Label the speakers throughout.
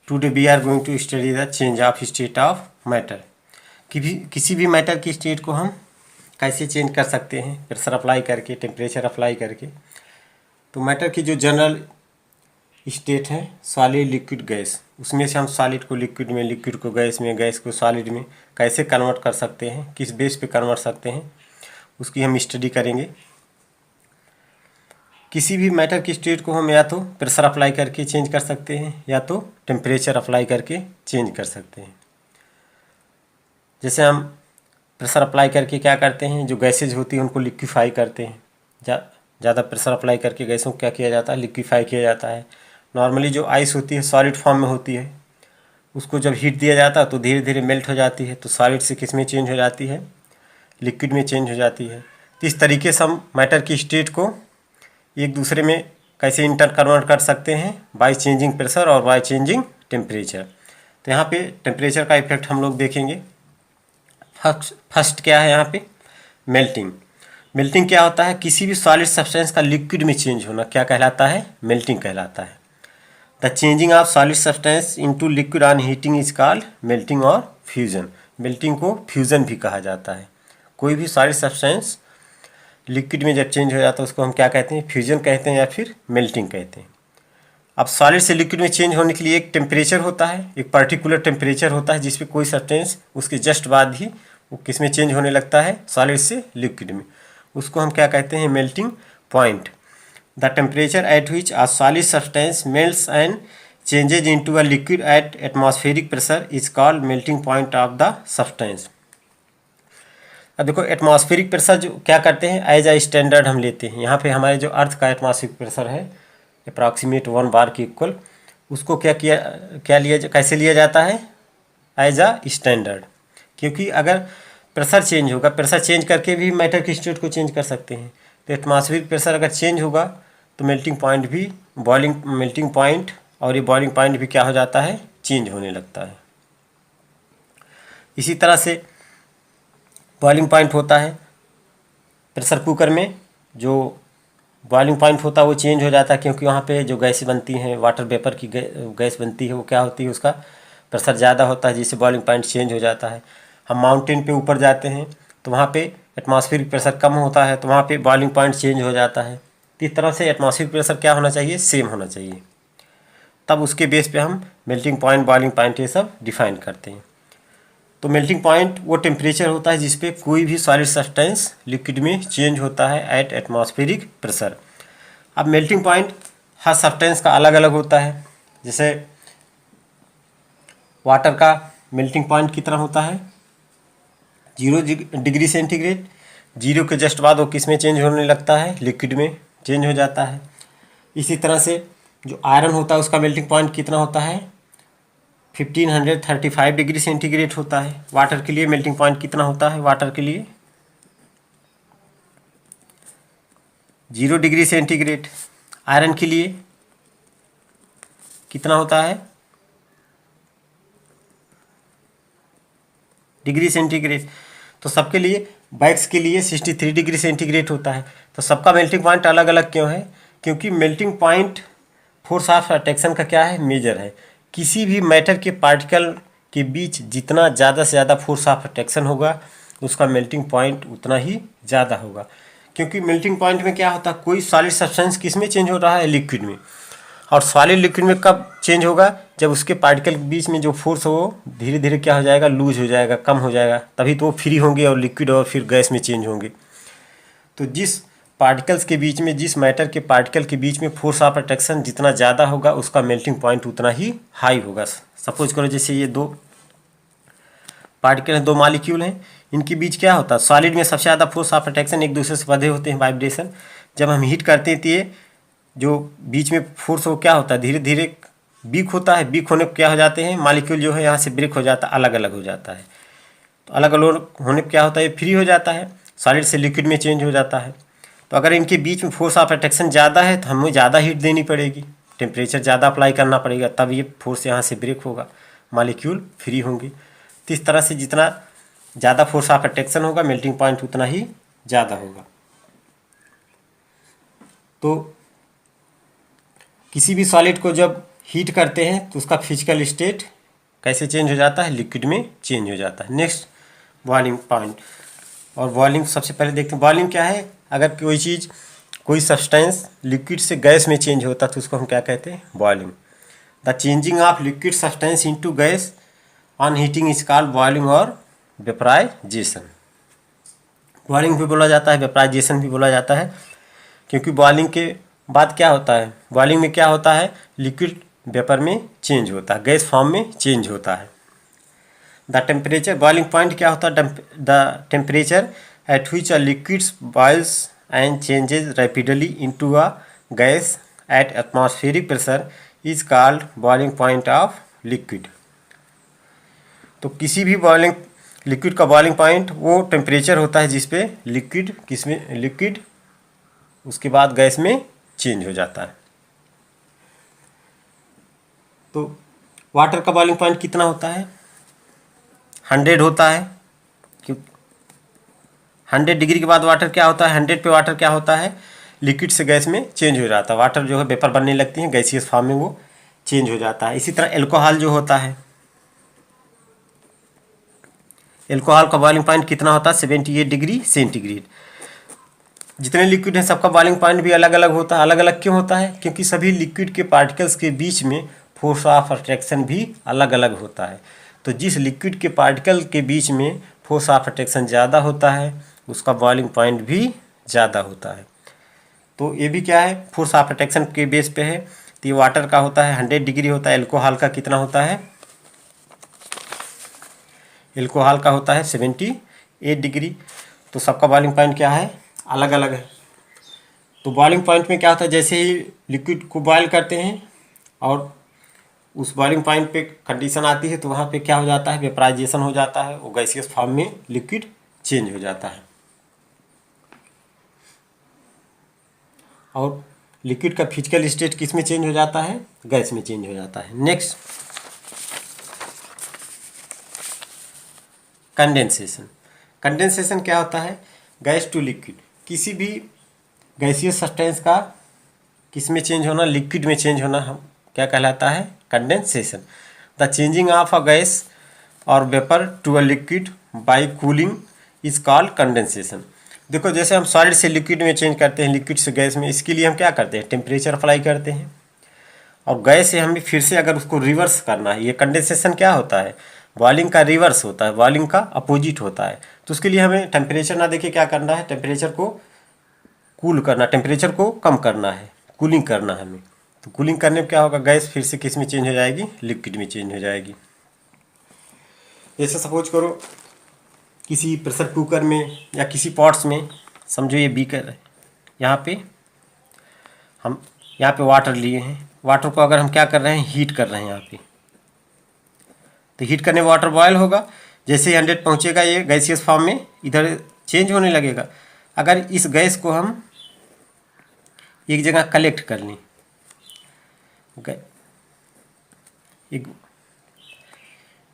Speaker 1: Today we are going to study the change of state of matter. किसी भी matter की state को हम कैसे चेंज कर सकते हैं, प्रेशर अप्लाई करके, टेम्परेचर अप्लाई करके। तो मैटर की जो जनरल स्टेट है सॉलिड लिक्विड गैस, उसमें से हम सॉलिड को लिक्विड में, लिक्विड को गैस में, गैस को सॉलिड में कैसे कन्वर्ट कर सकते हैं, किस बेस पे कन्वर्ट सकते हैं, उसकी हम स्टडी करेंगे। किसी भी मैटर की स्टेट को हम या तो प्रेशर अप्लाई करके चेंज कर सकते हैं या तो टेम्परेचर अप्लाई करके चेंज कर सकते हैं। जैसे हम प्रेशर अप्लाई करके क्या करते हैं, जो गैसेज होती हैं उनको लिक्विफाई करते हैं। ज़्यादा प्रेशर अप्लाई करके गैसों को क्या किया जाता है, लिक्विफाई किया जाता है। नॉर्मली जो आइस होती है सॉलिड फॉर्म में होती है, उसको जब हीट दिया जाता है तो धीरे धीरे मेल्ट हो जाती है, तो सॉलिड से किस में चेंज हो जाती है, लिक्विड में चेंज हो जाती है। तो इस तरीके से हम मैटर की स्टेट को एक दूसरे में कैसे इंटर कन्वर्ट कर सकते हैं, बाय चेंजिंग प्रेशर और बाय चेंजिंग टेम्परेचर। तो यहाँ पे टेम्परेचर का इफेक्ट हम लोग देखेंगे। फर्स्ट क्या है यहाँ पे, मेल्टिंग। मेल्टिंग क्या होता है, किसी भी सॉलिड सब्सटेंस का लिक्विड में चेंज होना क्या कहलाता है, मेल्टिंग कहलाता है। The changing of solid substance into liquid on heating is called melting और फ्यूजन। मेल्टिंग को फ्यूजन भी कहा जाता है। कोई भी सॉलिड सब्सटेंस लिक्विड में जब चेंज हो जाता है उसको हम क्या कहते हैं, फ्यूजन कहते हैं या फिर मेल्टिंग कहते हैं। अब सॉलिड से लिक्विड में चेंज होने के लिए एक टेम्परेचर होता है, एक पर्टिकुलर टेम्परेचर होता है जिस पे कोई सब्सटेंस उसके जस्ट बाद ही वो किस में चेंज होने लगता है, सॉलिड से लिक्विड में। उसको हम क्या कहते हैं, melting point. The temperature at which a solid substance melts and changes into a liquid at atmospheric pressure is called melting point of the substance. अब देखो एटमॉस्फेरिक प्रेशर जो क्या करते हैं, एज अ स्टैंडर्ड हम लेते हैं। यहाँ पे हमारे जो अर्थ का एटमॉस्फेरिक प्रेशर है अप्रॉक्सीमेट 1 बार के इक्वल, उसको कैसे लिया जाता है, एज अ स्टैंडर्ड। क्योंकि अगर प्रेशर चेंज होगा, प्रेशर चेंज करके भी मैटर की स्टेट को चेंज कर सकते हैं। तो एटमॉस्फेरिक प्रेशर अगर चेंज होगा तो मेल्टिंग पॉइंट भी मेल्टिंग पॉइंट और ये बॉइलिंग पॉइंट भी क्या हो जाता है, चेंज होने लगता है। इसी तरह से बॉइलिंग पॉइंट होता है प्रेशर कुकर में, जो बॉइलिंग पॉइंट होता है वो चेंज हो जाता है क्योंकि वहाँ पे जो गैसें बनती हैं, वाटर वेपर की गैस बनती है, वो क्या होती है, उसका प्रेशर ज़्यादा होता है जिससे बॉइलिंग पॉइंट चेंज हो जाता है। हम माउंटेन पे ऊपर जाते हैं तो वहाँ पे एटमॉस्फेरिक प्रेशर कम होता है तो वहाँ पे बॉइलिंग पॉइंट चेंज हो जाता है। तो इस तरह से एटमॉस्फेरिक प्रेशर क्या होना चाहिए, सेम होना चाहिए। तब उसके बेस पे हम मेल्टिंग पॉइंट, बॉइलिंग पॉइंट ये सब डिफाइन करते हैं। तो मेल्टिंग पॉइंट वो टेम्परेचर होता है जिस पे कोई भी सॉलिड सब्सटेंस लिक्विड में चेंज होता है एट एटमॉस्फेरिक प्रेशर। अब मेल्टिंग पॉइंट हर सब्सटेंस का अलग अलग होता है। जैसे वाटर का मेल्टिंग पॉइंट कितना होता है, 0 डिग्री सेंटीग्रेड। 0 के जस्ट बाद वो किस में चेंज होने लगता है, लिक्विड में चेंज हो जाता है। इसी तरह से जो आयरन होता है उसका मेल्टिंग पॉइंट कितना होता है, 1535 डिग्री सेंटीग्रेड होता है। वाटर के लिए मेल्टिंग पॉइंट कितना होता है, वाटर के लिए 0 डिग्री सेंटीग्रेड। आयरन के लिए कितना होता है, डिग्री सेंटीग्रेड। तो सबके लिए वैक्स के लिए 63 डिग्री सेंटीग्रेड होता है। तो सबका मेल्टिंग पॉइंट अलग अलग क्यों है, क्योंकि melting point force of attraction का क्या है, मेजर है। किसी भी मैटर के पार्टिकल के बीच जितना ज़्यादा से ज़्यादा फोर्स ऑफ अट्रैक्शन होगा उसका मेल्टिंग पॉइंट उतना ही ज़्यादा होगा। क्योंकि मेल्टिंग पॉइंट में क्या होता है, कोई सॉलिड सब्सटेंस किस में चेंज हो रहा है, लिक्विड में। और सॉलिड लिक्विड में कब चेंज होगा, जब उसके पार्टिकल के बीच में जो फोर्स हो वो धीरे धीरे क्या हो जाएगा, लूज हो जाएगा, कम हो जाएगा, तभी तो वो फ्री होंगे और लिक्विड और फिर गैस में चेंज होंगे। तो जिस पार्टिकल्स के बीच में, जिस मैटर के पार्टिकल के बीच में फोर्स ऑफ अट्रैक्शन जितना ज़्यादा होगा उसका मेल्टिंग पॉइंट उतना ही हाई होगा। सपोज करो जैसे ये 2 पार्टिकल हैं, 2 मॉलिक्यूल हैं, इनके बीच क्या होता है, सॉलिड में सबसे ज़्यादा फोर्स ऑफ अट्रैक्शन, एक दूसरे से बंधे होते हैं, वाइब्रेशन। जब हम हीट करते हैं तो ये जो बीच में फोर्स हो क्या होता है, धीरे धीरे वीक होता है। वीक होने पर क्या हो जाते हैं, मॉलिक्यूल जो है यहाँ से ब्रेक हो जाता है, अलग अलग हो जाता है। तो अलग अलग होने पर क्या होता है, ये फ्री हो जाता है, सॉलिड से लिक्विड में चेंज हो जाता है। तो अगर इनके बीच में फोर्स ऑफ अट्रैक्शन ज़्यादा है तो हमें ज़्यादा हीट देनी पड़ेगी, टेम्परेचर ज़्यादा अप्लाई करना पड़ेगा, तब ये फोर्स यहाँ से ब्रेक होगा, मॉलिक्यूल फ्री होंगे। तो इस तरह से जितना ज़्यादा फोर्स ऑफ अट्रैक्शन होगा मेल्टिंग पॉइंट उतना ही ज़्यादा होगा। तो किसी भी सॉलिड को जब हीट करते हैं तो उसका फिजिकल स्टेट कैसे चेंज हो जाता है, लिक्विड में चेंज हो जाता है। Next boiling point. और बॉइलिंग सबसे पहले देखते हैं बॉइलिंग क्या है। अगर कोई चीज़ कोई सब्सटेंस लिक्विड से गैस में चेंज होता है तो उसको हम क्या कहते हैं, boiling. The changing of liquid substance into gas on heating is called boiling और वेपराइजेशन। बॉइलिंग भी बोला जाता है, वेपराइजेशन भी बोला जाता है, क्योंकि बॉइलिंग के बाद क्या होता है, बॉइलिंग में क्या होता है, लिक्विड वेपर में चेंज होता है, गैस फॉर्म में चेंज होता है। द टेम्परेचर, बॉइलिंग पॉइंट क्या होता है, the temperature at which a liquids boils and changes rapidly into a gas at atmospheric pressure is called boiling point of liquid. तो किसी भी बॉइलिंग लिक्विड का बॉइलिंग पॉइंट वो टेम्परेचर होता है जिस पे लिक्विड उसके बाद गैस में चेंज हो जाता है। तो वाटर का बॉइलिंग पॉइंट कितना होता है, 100 होता है, क्योंकि 100 डिग्री के बाद वाटर क्या होता है, 100 पे वाटर क्या होता है, लिक्विड से गैस में चेंज हो जाता है। वाटर जो है वेपर बनने लगती है, गैसियस फॉर्म में वो चेंज हो जाता है। इसी तरह एल्कोहल जो होता है, एल्कोहल का बॉइलिंग पॉइंट कितना होता है, 78 डिग्री सेंटीग्रेड। जितने लिक्विड हैं सबका बॉइलिंग पॉइंट भी अलग अलग होता है। अलग अलग क्यों होता है, क्योंकि सभी लिक्विड के पार्टिकल्स के बीच में फोर्स ऑफ अट्रैक्शन भी अलग अलग होता है। तो जिस लिक्विड के पार्टिकल के बीच में फोर्स ऑफ अट्रैक्शन ज़्यादा होता है उसका बॉइलिंग पॉइंट भी ज़्यादा होता है। तो ये भी क्या है, फोर्स ऑफ अट्रैक्शन के बेस पे है। तो ये वाटर का होता है 100 डिग्री होता है, एल्कोहल का कितना होता है, एल्कोहल का होता है 78 डिग्री। तो सबका बॉइलिंग पॉइंट क्या है, अलग अलग है। तो बॉइलिंग पॉइंट में क्या होता है, जैसे ही लिक्विड को बॉयल करते हैं और उस बॉइलिंग पॉइंट पे कंडीशन आती है तो वहाँ पे क्या हो जाता है, वेपराइजेशन हो जाता है, वो गैसियस फॉर्म में लिक्विड चेंज हो जाता है। और लिक्विड का फिजिकल स्टेट किस में चेंज हो जाता है, गैस में चेंज हो जाता है। Next condensation. कंडेंसेशन क्या होता है, गैस टू लिक्विड, किसी भी गैसियस सब्सटेंस का किस में चेंज होना, लिक्विड में चेंज होना हम क्या कहलाता है, condensation. The changing of a gas or vapour to a liquid by cooling is called condensation. देखो जैसे हम सॉलिड से लिक्विड में चेंज करते हैं, लिक्विड से गैस में, इसके लिए हम क्या करते हैं, टेम्परेचर अप्लाई करते हैं। और गैस से हमें फिर से अगर उसको रिवर्स करना है, ये कंडेंसेशन क्या होता है, बॉइलिंग का रिवर्स होता है, बॉइलिंग का अपोजिट होता है। तो उसके लिए हमें टेम्परेचर ना देके क्या करना है, टेम्परेचर को कूल करना, टेम्परेचर को कम करना है, कूलिंग करना है हमें। तो कूलिंग करने में क्या होगा, गैस फिर से किस में चेंज हो जाएगी, लिक्विड में चेंज हो जाएगी। जैसे सपोज करो किसी प्रेशर कुकर में या किसी पॉट्स में, समझो ये बीकर है, यहाँ पे हम यहाँ पे वाटर लिए हैं, वाटर को अगर हम क्या कर रहे हैं, हीट कर रहे हैं यहाँ पे, तो हीट करने में वाटर बॉयल होगा। जैसे ही 100 पहुँचेगा ये गैसियस फॉर्म में इधर चेंज होने लगेगा। अगर इस गैस को हम एक जगह कलेक्ट कर लें, एक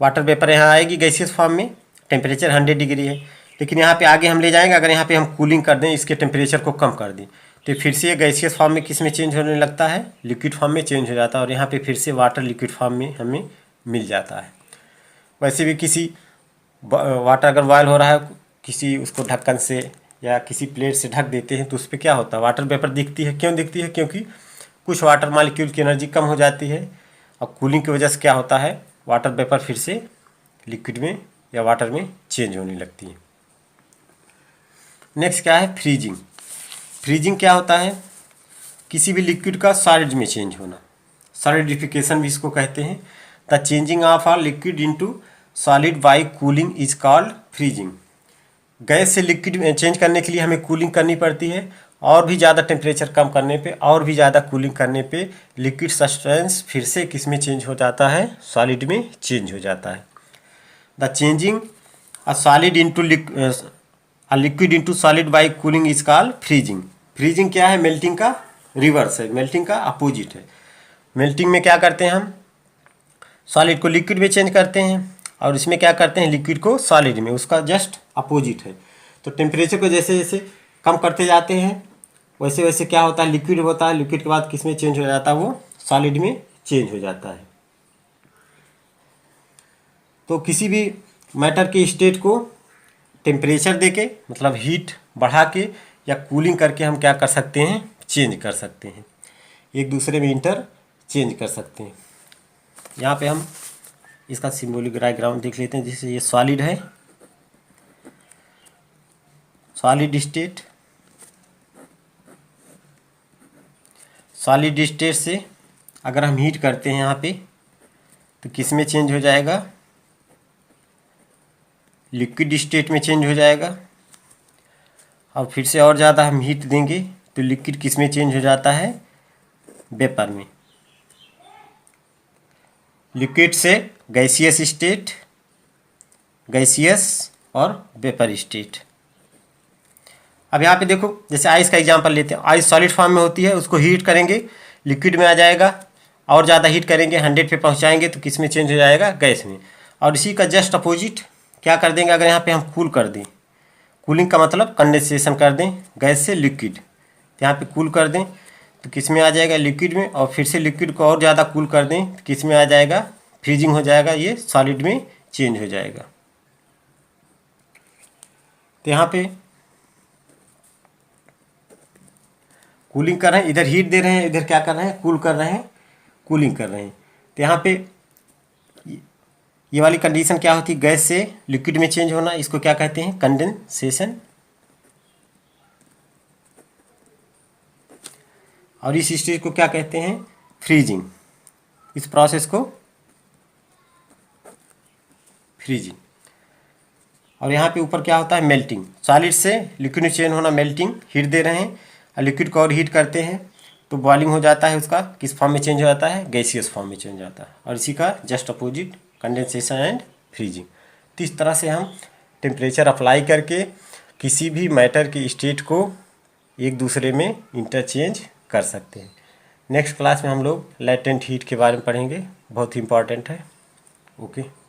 Speaker 1: वाटर वेपर यहाँ आएगी गैसियस फॉर्म में, टेम्परेचर 100 डिग्री है, लेकिन यहाँ पे आगे हम ले जाएंगे, अगर यहाँ पे हम कूलिंग कर दें, इसके टेम्परेचर को कम कर दें, तो फिर से ये गैसियस फॉर्म में किस में चेंज होने लगता है, लिक्विड फॉर्म में चेंज हो जाता है, और यहाँ पे फिर से वाटर लिक्विड फॉर्म में हमें मिल जाता है। वैसे भी किसी वाटर अगर बॉयल हो रहा है, किसी उसको ढक्कन से या किसी प्लेट से ढक देते हैं तो उस पर क्या होता है, वाटर वेपर दिखती है। क्यों दिखती है, क्योंकि कुछ वाटर मॉलिक्यूल की एनर्जी कम हो जाती है, और कूलिंग की वजह से क्या होता है, वाटर वेपर फिर से लिक्विड में या वाटर में चेंज होने लगती है। नेक्स्ट क्या है, फ्रीजिंग। फ्रीजिंग क्या होता है, किसी भी लिक्विड का सॉलिड में चेंज होना, सॉलिडिफिकेशन भी इसको कहते हैं। The changing of a liquid into solid bye cooling is called freezing. Gas से लिक्विड में चेंज करने के लिए हमें कूलिंग करनी पड़ती है, और भी ज़्यादा टेम्परेचर कम करने पे, और भी ज़्यादा कूलिंग करने पे लिक्विड सब्सटेंस फिर से किस में चेंज हो जाता है, सॉलिड में चेंज हो जाता है। The changing a solid into liquid into solid bye cooling is called freezing. Freezing क्या है, मेल्टिंग का रिवर्स है, मेल्टिंग का अपोजिट है। मेल्टिंग में क्या करते हैं, हम सॉलिड को लिक्विड में चेंज करते हैं, और इसमें क्या करते हैं, लिक्विड को सॉलिड में, उसका जस्ट अपोजिट है। तो टेम्परेचर को जैसे जैसे कम करते जाते हैं वैसे वैसे क्या होता है, लिक्विड होता है, लिक्विड के बाद किस में चेंज हो जाता है, वो सॉलिड में चेंज हो जाता है। तो किसी भी मैटर के स्टेट को टेम्परेचर देके, मतलब हीट बढ़ा के या कूलिंग करके हम क्या कर सकते हैं, चेंज कर सकते हैं, एक दूसरे में इंटर चेंज कर सकते हैं। यहाँ पे हम इसका सिंबॉलिक डायग्राम देख लेते हैं। जैसे ये सॉलिड है, सॉलिड स्टेट, सॉलिड स्टेट से अगर हम हीट करते हैं यहाँ पे तो किस में चेंज हो जाएगा, लिक्विड स्टेट में चेंज हो जाएगा। और फिर से और ज़्यादा हम हीट देंगे तो लिक्विड किस में चेंज हो जाता है, वेपर में। लिक्विड से गैसियस स्टेट, गैसियस और वेपर स्टेट। अब यहाँ पे देखो, जैसे आइस का एग्जांपल लेते हैं। आइस सॉलिड फॉर्म में होती है, उसको हीट करेंगे लिक्विड में आ जाएगा, और ज़्यादा हीट करेंगे 100 पे पहुँचाएंगे तो किस में चेंज हो जाएगा, गैस में। और इसी का जस्ट अपोजिट क्या कर देंगे, अगर यहाँ पे हम कूल कर दें, कूलिंग का मतलब कंडेंसेशन कर दें गैस से लिक्विड, तो यहाँ पे कूल कर दें तो किस में आ जाएगा, लिक्विड में। और फिर से लिक्विड को और ज़्यादा कूल कर दें तो किस में आ जाएगा, फ्रीजिंग हो जाएगा, ये सॉलिड में चेंज हो जाएगा। तो यहाँ पे कूलिंग कर रहे हैं, इधर हीट दे रहे हैं, इधर क्या कर रहे हैं, कूल कर रहे हैं, कूलिंग कर रहे हैं। तो यहाँ पे ये वाली कंडीशन क्या होती है, गैस से लिक्विड में चेंज होना, इसको क्या कहते हैं, कंडेंसेशन। और इस स्टेज को क्या कहते हैं, फ्रीजिंग। इस प्रोसेस को फ्रीजिंग। और यहाँ पे ऊपर क्या होता है, मेल्टिंग। सॉलिड से लिक्विड में चेंज होना, मेल्टिंग, हीट दे रहे हैं और लिक्विड को और हीट करते हैं तो बॉइलिंग हो जाता है, उसका किस फॉर्म में चेंज हो जाता है, गैसियस फॉर्म में चेंज हो जाता है। और इसी का just opposite condensation and freezing. तो इस तरह से हम टेम्परेचर अप्लाई करके किसी भी मैटर की स्टेट को एक दूसरे में इंटरचेंज कर सकते हैं। नेक्स्ट क्लास में हम लोग लैटेंट हीट के बारे में पढ़ेंगे, बहुत ही इंपॉर्टेंट है। ओके।